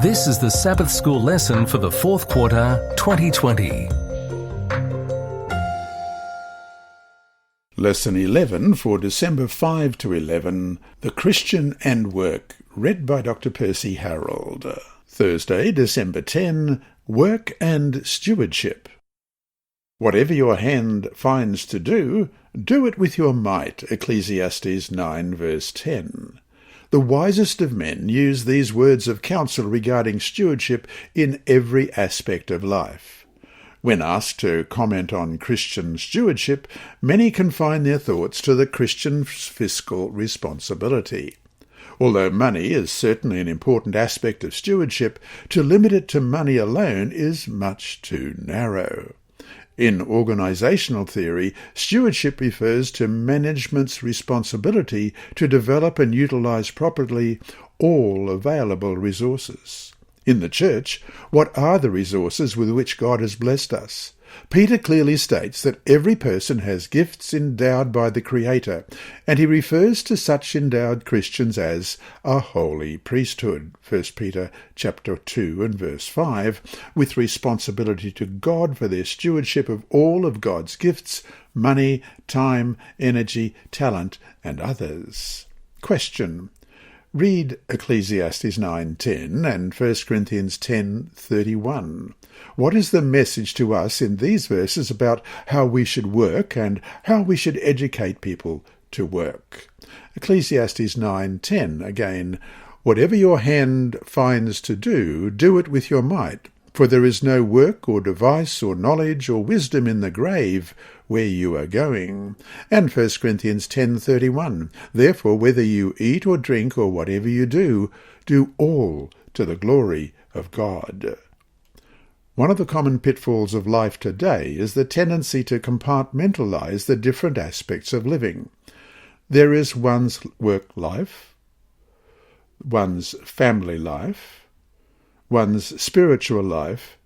This is the Sabbath School lesson for the fourth quarter, 2020. Lesson 11 for December 5 to 11, The Christian and Work, read by Dr. Percy Harrold. Thursday, December 10, Work and Stewardship. Whatever your hand finds to do, do it with your might, Ecclesiastes 9 verse 10. The wisest of men use these words of counsel regarding stewardship in every aspect of life. When asked to comment on Christian stewardship, many confine their thoughts to the Christian's fiscal responsibility. Although money is certainly an important aspect of stewardship, to limit it to money alone is much too narrow. In organizational theory, stewardship refers to management's responsibility to develop and utilize properly all available resources. In the church, what are the resources with which God has blessed us? Peter clearly states that every person has gifts endowed by the Creator, and he refers to such endowed Christians as a holy priesthood, 1 Peter chapter 2 and verse 5, with responsibility to God for their stewardship of all of God's gifts, money, time, energy, talent, and others. Question. Read Ecclesiastes 9:10 and 1 Corinthians 10:31. What is the message to us in these verses about how we should work and how we should educate people to work? Ecclesiastes 9:10 again. Whatever your hand finds to do, do it with your might. For there is no work or device or knowledge or wisdom in the grave where you are going. And 1 Corinthians 10:31. Therefore, whether you eat or drink or whatever you do, do all to the glory of God. One of the common pitfalls of life today is the tendency to compartmentalize the different aspects of living. There is one's work life, one's family life, one's spiritual life,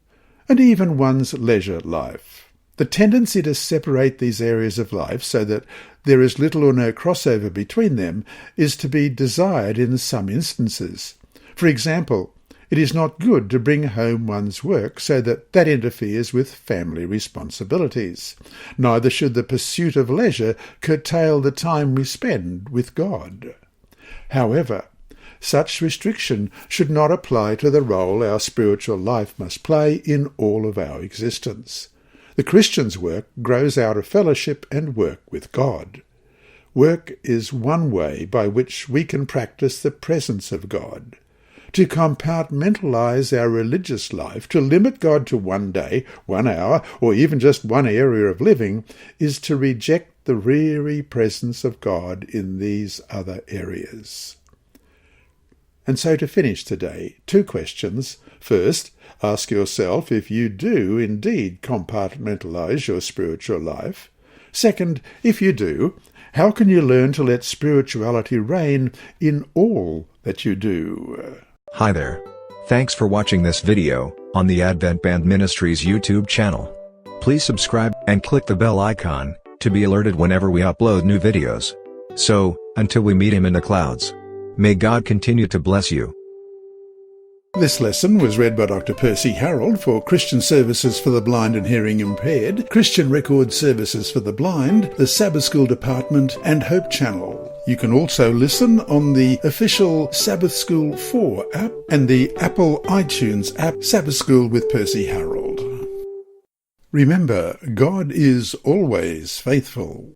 and even one's leisure life. The tendency to separate these areas of life so that there is little or no crossover between them is to be desired in some instances. For example, it is not good to bring home one's work so that that interferes with family responsibilities. Neither should the pursuit of leisure curtail the time we spend with God. However, such restriction should not apply to the role our spiritual life must play in all of our existence. The Christian's work grows out of fellowship and work with God. Work is one way by which we can practice the presence of God. To compartmentalize our religious life, to limit God to one day, 1 hour, or even just one area of living, is to reject the very presence of God in these other areas. And so to finish today, 2 questions. First, ask yourself if you do indeed compartmentalize your spiritual life. Second, if you do, how can you learn to let spirituality reign in all that you do? Hi there. Thanks for watching this video on the Advent-band Ministries YouTube channel. Please subscribe and click the bell icon to be alerted whenever we upload new videos. So, until we meet him in the clouds, may God continue to bless you. This lesson was read by Dr. Percy Harrold for Christian Services for the Blind and Hearing Impaired, Christian Record Services for the Blind, the Sabbath School Department, and Hope Channel. You can also listen on the official Sabbath School 4 app and the Apple iTunes app, Sabbath School with Percy Harrold. Remember, God is always faithful.